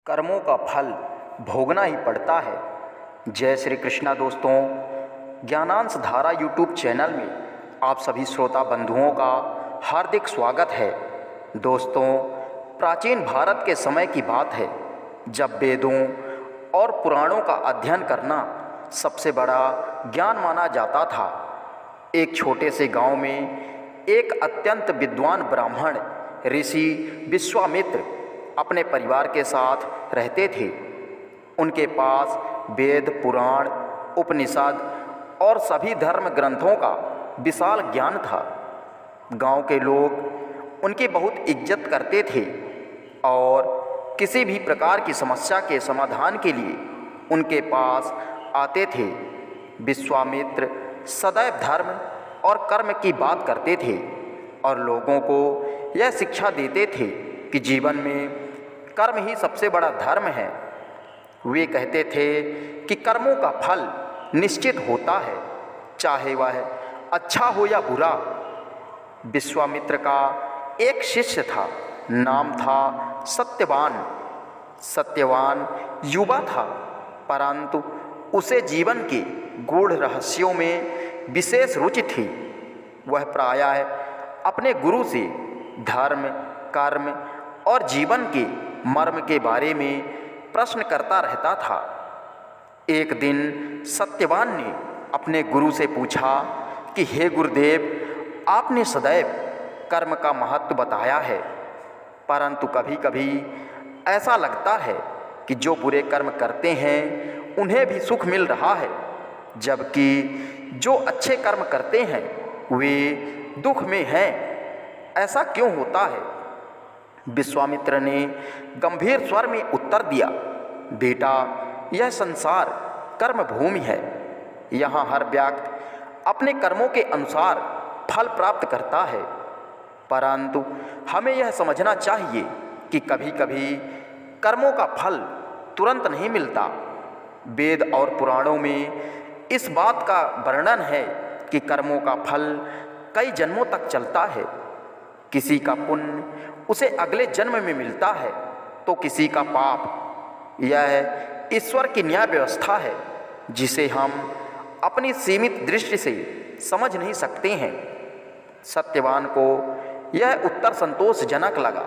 कर्मों का फल भोगना ही पड़ता है। जय श्री कृष्णा दोस्तों, ज्ञानांश धारा यूट्यूब चैनल में आप सभी श्रोता बंधुओं का हार्दिक स्वागत है। दोस्तों, प्राचीन भारत के समय की बात है जब वेदों और पुराणों का अध्ययन करना सबसे बड़ा ज्ञान माना जाता था। एक छोटे से गांव में एक अत्यंत विद्वान ब्राह्मण ऋषि विश्वामित्र अपने परिवार के साथ रहते थे। उनके पास वेद, पुराण, उपनिषद और सभी धर्म ग्रंथों का विशाल ज्ञान था। गांव के लोग उनकी बहुत इज्जत करते थे और किसी भी प्रकार की समस्या के समाधान के लिए उनके पास आते थे। विश्वामित्र सदैव धर्म और कर्म की बात करते थे और लोगों को यह शिक्षा देते थे कि जीवन में कर्म ही सबसे बड़ा धर्म है। वे कहते थे कि कर्मों का फल निश्चित होता है, चाहे वह अच्छा हो या बुरा। विश्वामित्र का एक शिष्य था, नाम था सत्यवान। सत्यवान युवा था, परंतु उसे जीवन के गूढ़ रहस्यों में विशेष रुचि थी। वह प्रायः अपने गुरु से धर्म, कर्म और जीवन के मर्म के बारे में प्रश्न करता रहता था। एक दिन सत्यवान ने अपने गुरु से पूछा कि हे गुरुदेव, आपने सदैव कर्म का महत्व बताया है, परंतु कभी कभी ऐसा लगता है कि जो बुरे कर्म करते हैं उन्हें भी सुख मिल रहा है, जबकि जो अच्छे कर्म करते हैं वे दुख में हैं। ऐसा क्यों होता है? विश्वामित्र ने गंभीर स्वर में उत्तर दिया, बेटा, यह संसार कर्म भूमि है। यहाँ हर व्यक्ति अपने कर्मों के अनुसार फल प्राप्त करता है, परंतु हमें यह समझना चाहिए कि कभी कभी कर्मों का फल तुरंत नहीं मिलता। वेद और पुराणों में इस बात का वर्णन है कि कर्मों का फल कई जन्मों तक चलता है। किसी का पुण्य उसे अगले जन्म में मिलता है तो किसी का पाप। यह ईश्वर की न्याय व्यवस्था है जिसे हम अपनी सीमित दृष्टि से समझ नहीं सकते हैं। सत्यवान को यह उत्तर संतोषजनक लगा,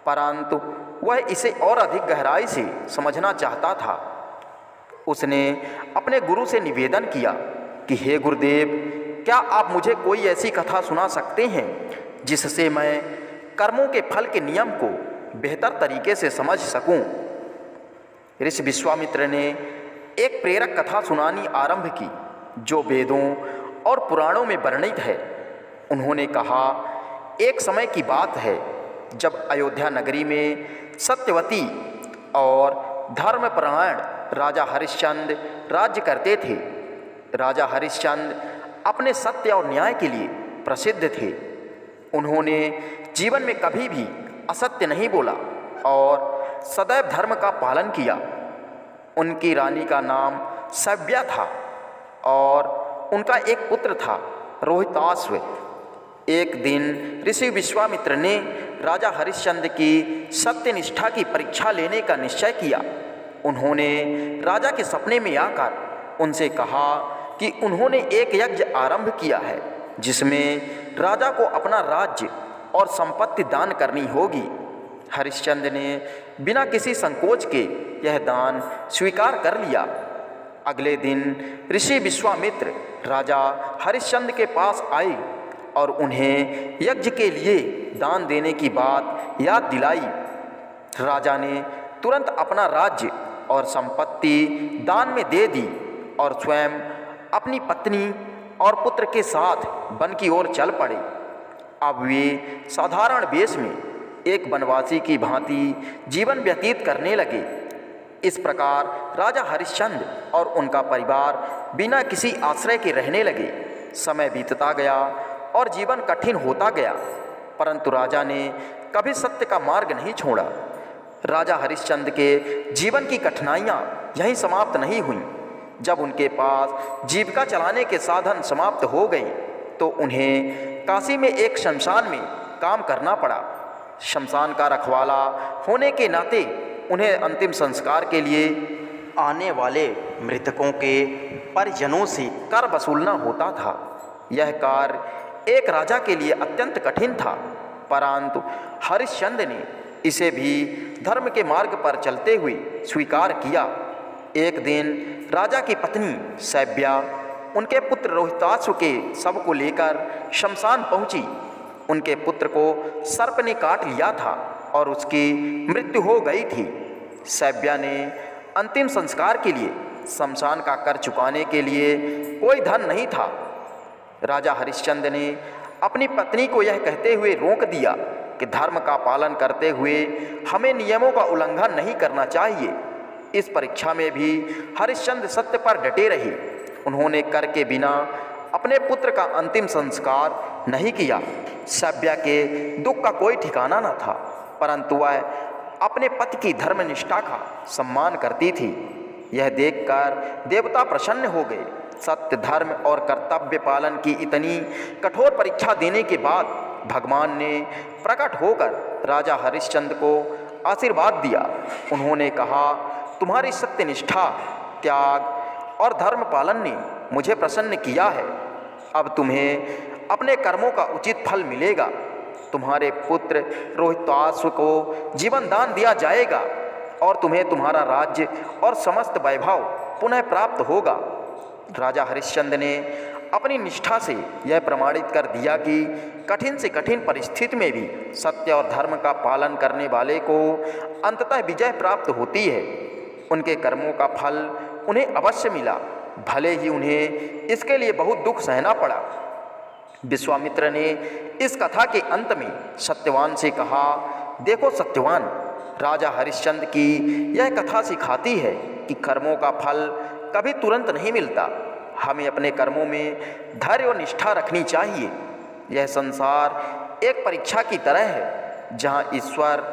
परंतु वह इसे और अधिक गहराई से समझना चाहता था। उसने अपने गुरु से निवेदन किया कि हे गुरुदेव, क्या आप मुझे कोई ऐसी कथा सुना सकते हैं जिससे मैं कर्मों के फल के नियम को बेहतर तरीके से समझ सकूं? ऋषि विश्वामित्र ने एक प्रेरक कथा सुनानी आरंभ की जो वेदों और पुराणों में वर्णित है। उन्होंने कहा, एक समय की बात है जब अयोध्या नगरी में सत्यवती और धर्मपरायण राजा हरिश्चंद्र राज्य करते थे। राजा हरिश्चंद्र अपने सत्य और न्याय के लिए प्रसिद्ध थे। उन्होंने जीवन में कभी भी असत्य नहीं बोला और सदैव धर्म का पालन किया। उनकी रानी का नाम सव्या था और उनका एक पुत्र था, रोहिताश्व। एक दिन ऋषि विश्वामित्र ने राजा हरिश्चंद्र की सत्यनिष्ठा की परीक्षा लेने का निश्चय किया। उन्होंने राजा के सपने में आकर उनसे कहा कि उन्होंने एक यज्ञ आरंभ किया है जिसमें राजा को अपना राज्य और संपत्ति दान करनी होगी। हरिश्चंद्र ने बिना किसी संकोच के यह दान स्वीकार कर लिया। अगले दिन ऋषि विश्वामित्र राजा हरिश्चंद्र के पास आए और उन्हें यज्ञ के लिए दान देने की बात याद दिलाई। राजा ने तुरंत अपना राज्य और संपत्ति दान में दे दी और स्वयं अपनी पत्नी और पुत्र के साथ वन की ओर चल पड़े। अब वे साधारण वेश में एक वनवासी की भांति जीवन व्यतीत करने लगे। इस प्रकार राजा हरिश्चंद्र और उनका परिवार बिना किसी आश्रय के रहने लगे। समय बीतता गया और जीवन कठिन होता गया, परंतु राजा ने कभी सत्य का मार्ग नहीं छोड़ा। राजा हरिश्चंद्र के जीवन की कठिनाइयाँ यहीं समाप्त नहीं हुईं। जब उनके पास जीविका चलाने के साधन समाप्त हो गए तो उन्हें काशी में एक शमशान में काम करना पड़ा। शमशान का रखवाला होने के नाते उन्हें अंतिम संस्कार के लिए आने वाले मृतकों के परिजनों से कर वसूलना होता था। यह कार्य एक राजा के लिए अत्यंत कठिन था, परंतु हरिश्चंद्र ने इसे भी धर्म के मार्ग पर चलते हुए स्वीकार किया। एक दिन राजा की पत्नी सैव्या उनके पुत्र रोहिताश्व के शव को लेकर शमशान पहुंची। उनके पुत्र को सर्प ने काट लिया था और उसकी मृत्यु हो गई थी। सैव्या ने अंतिम संस्कार के लिए शमशान का कर चुकाने के लिए कोई धन नहीं था। राजा हरिश्चंद्र ने अपनी पत्नी को यह कहते हुए रोक दिया कि धर्म का पालन करते हुए हमें नियमों का उल्लंघन नहीं करना चाहिए। इस परीक्षा में भी हरिश्चंद्र सत्य पर डटे रहे। उन्होंने कर के बिना अपने पुत्र का अंतिम संस्कार नहीं किया। सैव्या के दुख का कोई ठिकाना न था, परंतु वह अपने पति की धर्मनिष्ठा का सम्मान करती थी। यह देखकर देवता प्रसन्न हो गए। सत्य, धर्म और कर्तव्य पालन की इतनी कठोर परीक्षा देने के बाद भगवान ने प्रकट होकर राजा हरिश्चंद्र को आशीर्वाद दिया। उन्होंने कहा, तुम्हारी सत्यनिष्ठा, त्याग और धर्म पालन ने मुझे प्रसन्न किया है। अब तुम्हें अपने कर्मों का उचित फल मिलेगा। तुम्हारे पुत्र रोहिताश्व को जीवन दान दिया जाएगा और तुम्हें तुम्हारा राज्य और समस्त वैभव पुनः प्राप्त होगा। राजा हरिश्चंद्र ने अपनी निष्ठा से यह प्रमाणित कर दिया कि कठिन से कठिन परिस्थिति में भी सत्य और धर्म का पालन करने वाले को अंततः विजय प्राप्त होती है। उनके कर्मों का फल उन्हें अवश्य मिला, भले ही उन्हें इसके लिए बहुत दुख सहना पड़ा। विश्वामित्र ने इस कथा के अंत में सत्यवान से कहा, देखो सत्यवान, राजा हरिश्चंद्र की यह कथा सिखाती है कि कर्मों का फल कभी तुरंत नहीं मिलता। हमें अपने कर्मों में धैर्य और निष्ठा रखनी चाहिए। यह संसार एक परीक्षा की तरह है जहाँ ईश्वर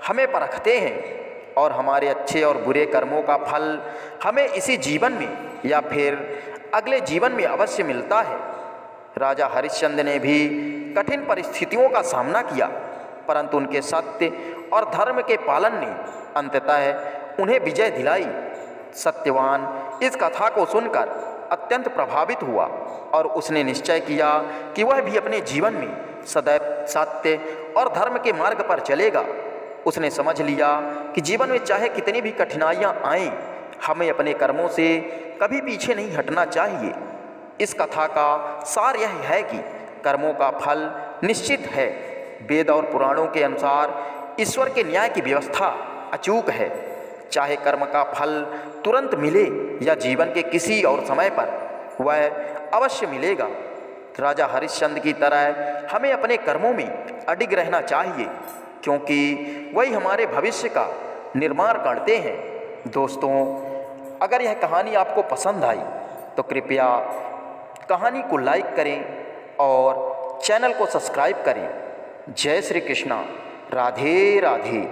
हमें परखते हैं और हमारे अच्छे और बुरे कर्मों का फल हमें इसी जीवन में या फिर अगले जीवन में अवश्य मिलता है। राजा हरिश्चंद्र ने भी कठिन परिस्थितियों का सामना किया, परंतु उनके सत्य और धर्म के पालन ने अंततः उन्हें विजय दिलाई। सत्यवान इस कथा को सुनकर अत्यंत प्रभावित हुआ और उसने निश्चय किया कि वह भी अपने जीवन में सदैव सत्य और धर्म के मार्ग पर चलेगा। उसने समझ लिया कि जीवन में चाहे कितनी भी कठिनाइयाँ आएं, हमें अपने कर्मों से कभी पीछे नहीं हटना चाहिए। इस कथा का सार यह है कि कर्मों का फल निश्चित है। वेद और पुराणों के अनुसार ईश्वर के न्याय की व्यवस्था अचूक है। चाहे कर्म का फल तुरंत मिले या जीवन के किसी और समय पर, वह अवश्य मिलेगा। राजा हरिश्चंद्र की तरह हमें अपने कर्मों में अडिग रहना चाहिए, क्योंकि वही हमारे भविष्य का निर्माण करते हैं। दोस्तों, अगर यह कहानी आपको पसंद आई तो कृपया कहानी को लाइक करें और चैनल को सब्सक्राइब करें। जय श्री कृष्णा। राधे राधे।